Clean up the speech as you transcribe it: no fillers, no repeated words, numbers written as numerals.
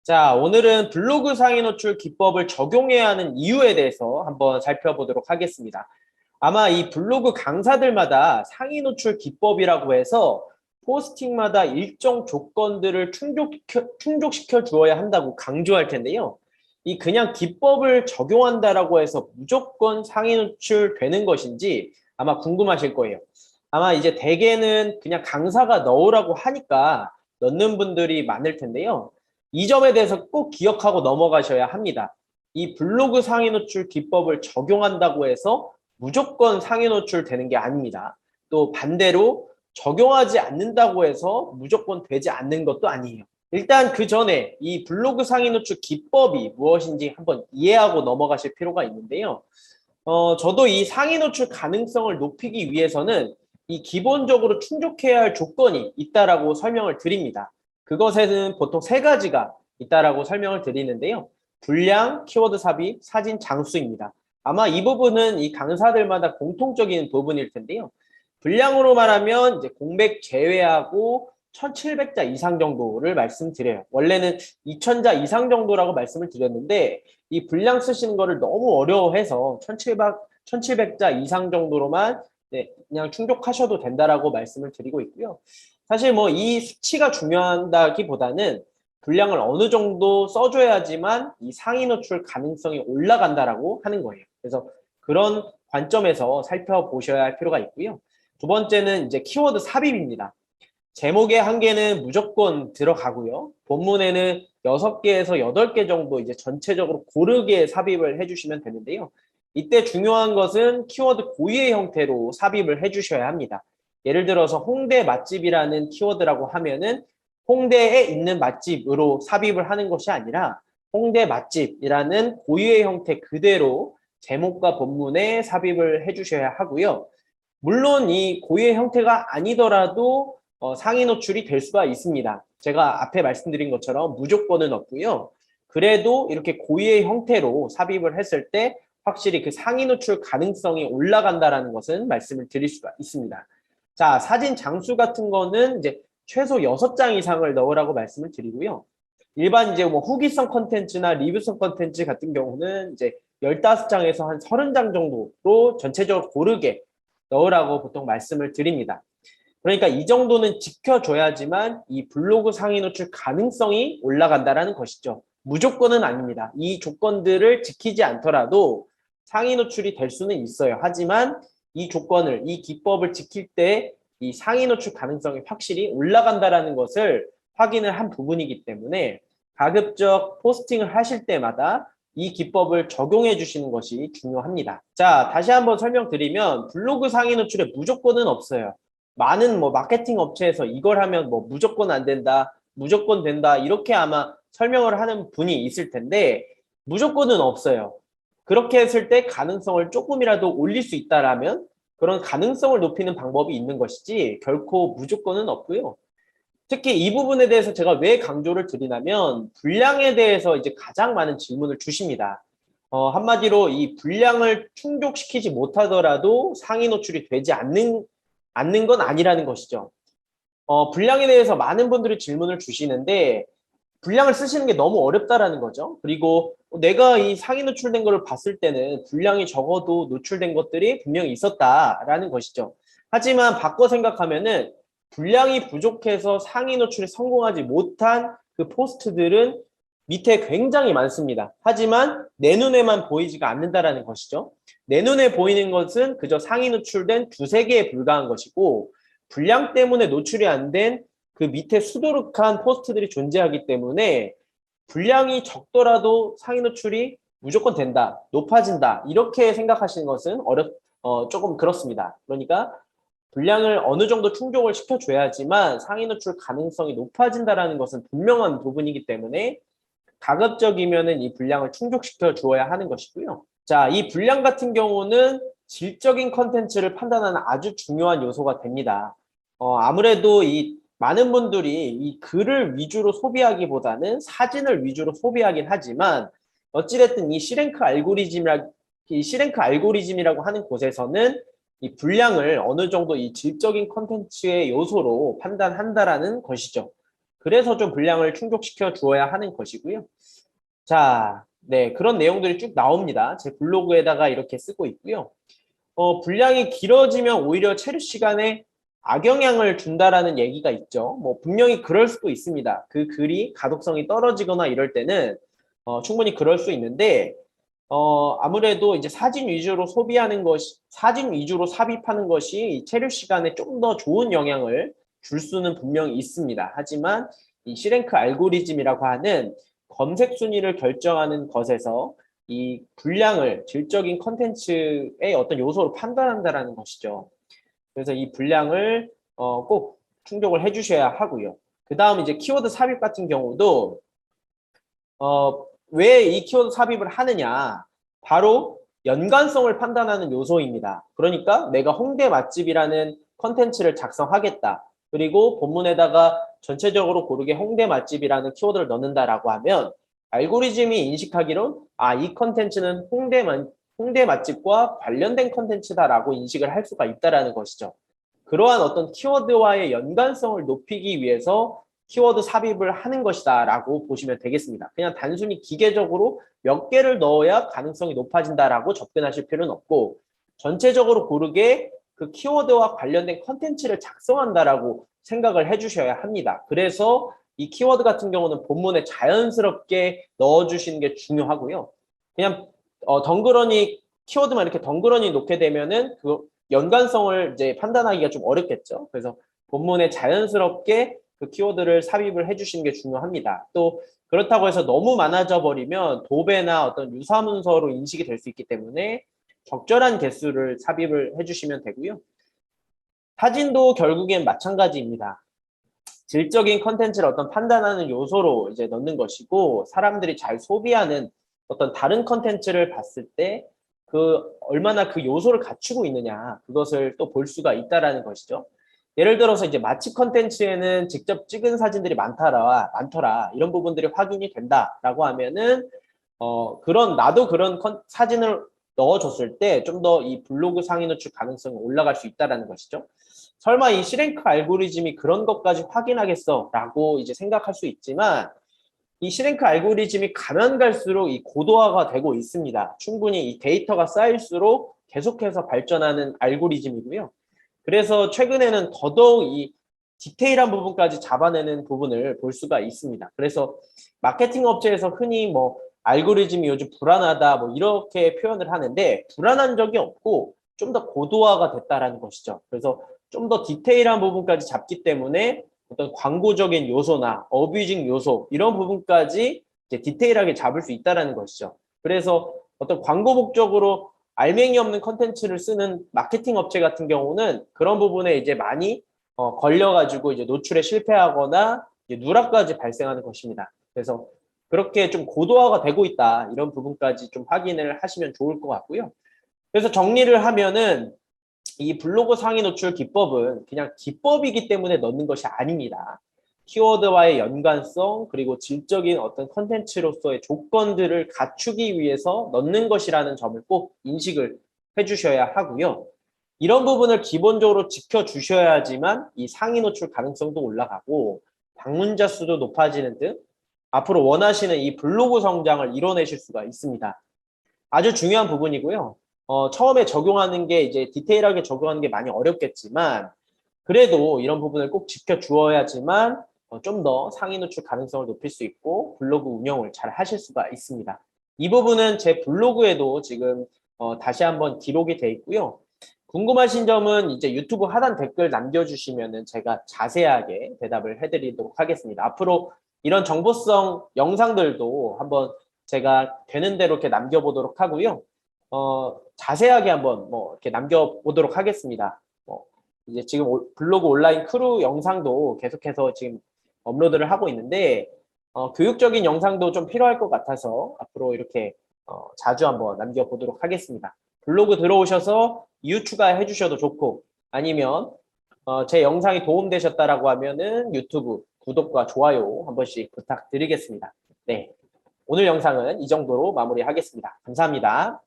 자, 오늘은 블로그 상위 노출 기법을 적용해야 하는 이유에 대해서 한번 살펴보도록 하겠습니다. 아마 이 블로그 강사들마다 상위 노출 기법이라고 해서 포스팅마다 일정 조건들을 충족시켜 주어야 한다고 강조할 텐데요. 이 그냥 기법을 적용한다라고 해서 무조건 상위 노출 되는 것인지 아마 궁금하실 거예요. 아마 이제 대개는 그냥 강사가 넣으라고 하니까 넣는 분들이 많을 텐데요. 이 점에 대해서 꼭 기억하고 넘어가셔야 합니다. 이 블로그 상위 노출 기법을 적용한다고 해서 무조건 상위 노출 되는 게 아닙니다. 또 반대로 적용하지 않는다고 해서 무조건 되지 않는 것도 아니에요. 일단 그 전에 이 블로그 상위 노출 기법이 무엇인지 한번 이해하고 넘어가실 필요가 있는데요. 저도 이 상위 노출 가능성을 높이기 위해서는 이 기본적으로 충족해야 할 조건이 있다라고 설명을 드립니다. 그것에는 보통 세 가지가 있다라고 설명을 드리는데요. 분량, 키워드 삽입, 사진 장수입니다. 아마 이 부분은 이 강사들마다 공통적인 부분일 텐데요. 분량으로 말하면 이제 공백 제외하고 1,700자 이상 정도를 말씀드려요. 원래는 2,000자 이상 정도라고 말씀을 드렸는데 이 분량 쓰시는 거를 너무 어려워해서 1,700자 이상 정도로만 그냥 충족하셔도 된다라고 말씀을 드리고 있고요. 사실 뭐 이 수치가 중요하다기보다는 분량을 어느 정도 써줘야지만 이 상위 노출 가능성이 올라간다라고 하는 거예요. 그래서 그런 관점에서 살펴보셔야 할 필요가 있고요. 두 번째는 이제 키워드 삽입입니다. 제목의 한 개는 무조건 들어가고요. 본문에는 6개에서 8개 정도 이제 전체적으로 고르게 삽입을 해주시면 되는데요. 이때 중요한 것은 키워드 고유의 형태로 삽입을 해주셔야 합니다. 예를 들어서 홍대 맛집이라는 키워드라고 하면은 홍대에 있는 맛집으로 삽입을 하는 것이 아니라 홍대 맛집이라는 고유의 형태 그대로 제목과 본문에 삽입을 해주셔야 하고요. 물론 이 고유의 형태가 아니더라도 상위 노출이 될 수가 있습니다. 제가 앞에 말씀드린 것처럼 무조건은 없고요. 그래도 이렇게 고유의 형태로 삽입을 했을 때 확실히 그 상위 노출 가능성이 올라간다라는 것은 말씀을 드릴 수가 있습니다. 자, 사진 장수 같은 거는 이제 최소 6장 이상을 넣으라고 말씀을 드리고요. 일반 이제 뭐 후기성 컨텐츠나 리뷰성 컨텐츠 같은 경우는 이제 15장에서 한 30장 정도로 전체적으로 고르게 넣으라고 보통 말씀을 드립니다. 그러니까 이 정도는 지켜줘야지만 이 블로그 상위 노출 가능성이 올라간다라는 것이죠. 무조건은 아닙니다. 이 조건들을 지키지 않더라도 상위 노출이 될 수는 있어요. 하지만 이 조건을, 이 기법을 지킬 때 이 상위 노출 가능성이 확실히 올라간다라는 것을 확인을 한 부분이기 때문에 가급적 포스팅을 하실 때마다 이 기법을 적용해 주시는 것이 중요합니다. 자, 다시 한번 설명드리면 블로그 상위 노출에 무조건은 없어요. 많은 뭐 마케팅 업체에서 이걸 하면 뭐 무조건 안 된다, 무조건 된다 이렇게 아마 설명을 하는 분이 있을 텐데 무조건은 없어요. 그렇게 했을 때 가능성을 조금이라도 올릴 수 있다라면 그런 가능성을 높이는 방법이 있는 것이지 결코 무조건은 없고요. 특히 이 부분에 대해서 제가 왜 강조를 드리냐면 분량에 대해서 이제 가장 많은 질문을 주십니다. 한마디로 이 분량을 충족시키지 못하더라도 상위 노출이 되지 않는 건 아니라는 것이죠. 분량에 대해서 많은 분들이 질문을 주시는데 분량을 쓰시는 게 너무 어렵다라는 거죠. 그리고 내가 이 상위 노출된 거를 봤을 때는 분량이 적어도 노출된 것들이 분명히 있었다라는 것이죠. 하지만 바꿔 생각하면은 분량이 부족해서 상위 노출에 성공하지 못한 그 포스트들은 밑에 굉장히 많습니다. 하지만 내 눈에만 보이지가 않는다라는 것이죠. 내 눈에 보이는 것은 그저 상위 노출된 두세 개에 불과한 것이고 분량 때문에 노출이 안 된 그 밑에 수두룩한 포스트들이 존재하기 때문에 분량이 적더라도 상위 노출이 무조건 된다, 높아진다 이렇게 생각하시는 것은 조금 그렇습니다. 그러니까 분량을 어느 정도 충족을 시켜줘야지만 상위 노출 가능성이 높아진다라는 것은 분명한 부분이기 때문에 가급적이면은 이 분량을 충족시켜 주어야 하는 것이고요. 자, 이 분량 같은 경우는 질적인 컨텐츠를 판단하는 아주 중요한 요소가 됩니다. 아무래도 이 많은 분들이 이 글을 위주로 소비하기보다는 사진을 위주로 소비하긴 하지만 어찌됐든 이 C랭크 알고리즘이라고 하는 곳에서는 이 분량을 어느 정도 이 질적인 컨텐츠의 요소로 판단한다라는 것이죠. 그래서 좀 분량을 충족시켜 주어야 하는 것이고요. 자, 네, 그런 내용들이 쭉 나옵니다. 제 블로그에다가 이렇게 쓰고 있고요. 분량이 길어지면 오히려 체류 시간에 악영향을 준다라는 얘기가 있죠. 뭐 분명히 그럴 수도 있습니다. 그 글이 가독성이 떨어지거나 이럴 때는 충분히 그럴 수 있는데 아무래도 이제 사진 위주로 소비하는 것이, 사진 위주로 삽입하는 것이 체류 시간에 좀 더 좋은 영향을 줄 수는 분명히 있습니다. 하지만 이 C랭크 알고리즘이라고 하는 검색 순위를 결정하는 것에서 이 분량을 질적인 컨텐츠의 어떤 요소로 판단한다라는 것이죠. 그래서 이 분량을 꼭 충족을 해주셔야 하고요. 그 다음 이제 키워드 삽입 같은 경우도 왜 이 키워드 삽입을 하느냐? 바로 연관성을 판단하는 요소입니다. 그러니까 내가 홍대 맛집이라는 컨텐츠를 작성하겠다. 그리고 본문에다가 전체적으로 고르게 홍대 맛집이라는 키워드를 넣는다라고 하면 알고리즘이 인식하기론 이 컨텐츠는 홍대 맛집과 관련된 컨텐츠다라고 인식을 할 수가 있다라는 것이죠. 그러한 어떤 키워드와의 연관성을 높이기 위해서 키워드 삽입을 하는 것이다 라고 보시면 되겠습니다. 그냥 단순히 기계적으로 몇 개를 넣어야 가능성이 높아진다라고 접근하실 필요는 없고 전체적으로 고르게 그 키워드와 관련된 컨텐츠를 작성한다라고 생각을 해주셔야 합니다. 그래서 이 키워드 같은 경우는 본문에 자연스럽게 넣어주시는 게 중요하고요. 그냥 덩그러니 키워드만 이렇게 덩그러니 놓게 되면은 그 연관성을 이제 판단하기가 좀 어렵겠죠. 그래서 본문에 자연스럽게 그 키워드를 삽입을 해주시는 게 중요합니다. 또 그렇다고 해서 너무 많아져 버리면 도배나 어떤 유사문서로 인식이 될 수 있기 때문에 적절한 개수를 삽입을 해주시면 되고요. 사진도 결국엔 마찬가지입니다. 질적인 컨텐츠를 어떤 판단하는 요소로 이제 넣는 것이고 사람들이 잘 소비하는 어떤 다른 컨텐츠를 봤을 때 그 얼마나 그 요소를 갖추고 있느냐 그것을 또 볼 수가 있다라는 것이죠. 예를 들어서 이제 맛집 컨텐츠에는 직접 찍은 사진들이 많더라 이런 부분들이 확인이 된다라고 하면은 나도 그런 사진을 넣어줬을 때 좀 더 이 블로그 상위 노출 가능성이 올라갈 수 있다라는 것이죠. 설마 이 C랭크 알고리즘이 그런 것까지 확인하겠어 라고 이제 생각할 수 있지만 이 C랭크 알고리즘이 가면 갈수록 이 고도화가 되고 있습니다. 충분히 이 데이터가 쌓일수록 계속해서 발전하는 알고리즘이고요. 그래서 최근에는 더더욱 이 디테일한 부분까지 잡아내는 부분을 볼 수가 있습니다. 그래서 마케팅 업체에서 흔히 뭐 알고리즘이 요즘 불안하다 뭐 이렇게 표현을 하는데 불안한 적이 없고 좀 더 고도화가 됐다라는 것이죠. 그래서 좀 더 디테일한 부분까지 잡기 때문에 어떤 광고적인 요소나 어뷰징 요소 이런 부분까지 이제 디테일하게 잡을 수 있다라는 것이죠. 그래서 어떤 광고 목적으로 알맹이 없는 컨텐츠를 쓰는 마케팅 업체 같은 경우는 그런 부분에 이제 많이 걸려가지고 이제 노출에 실패하거나 이제 누락까지 발생하는 것입니다. 그래서 그렇게 좀 고도화가 되고 있다 이런 부분까지 좀 확인을 하시면 좋을 것 같고요. 그래서 정리를 하면은 이 블로그 상위 노출 기법은 그냥 기법이기 때문에 넣는 것이 아닙니다. 키워드와의 연관성 그리고 질적인 어떤 컨텐츠로서의 조건들을 갖추기 위해서 넣는 것이라는 점을 꼭 인식을 해주셔야 하고요. 이런 부분을 기본적으로 지켜주셔야지만 이 상위 노출 가능성도 올라가고 방문자 수도 높아지는 등 앞으로 원하시는 이 블로그 성장을 이뤄내실 수가 있습니다. 아주 중요한 부분이고요. 처음에 적용하는 게 이제 디테일하게 적용하는 게 많이 어렵겠지만 그래도 이런 부분을 꼭 지켜주어야지만 좀 더 상위 노출 가능성을 높일 수 있고 블로그 운영을 잘 하실 수가 있습니다. 이 부분은 제 블로그에도 지금 다시 한번 기록이 돼 있고요. 궁금하신 점은 이제 유튜브 하단 댓글 남겨주시면은 제가 자세하게 대답을 해드리도록 하겠습니다. 앞으로 이런 정보성 영상들도 한번 제가 되는 대로 이렇게 남겨보도록 하고요. 자세하게 한번 뭐 이렇게 남겨보도록 하겠습니다. 이제 지금 블로그 온라인 크루 영상도 계속해서 지금 업로드를 하고 있는데 교육적인 영상도 좀 필요할 것 같아서 앞으로 이렇게 자주 한번 남겨보도록 하겠습니다. 블로그 들어오셔서 이유 추가해 주셔도 좋고 아니면 제 영상이 도움되셨다라고 하면은 유튜브 구독과 좋아요 한 번씩 부탁드리겠습니다. 네, 오늘 영상은 이 정도로 마무리하겠습니다. 감사합니다.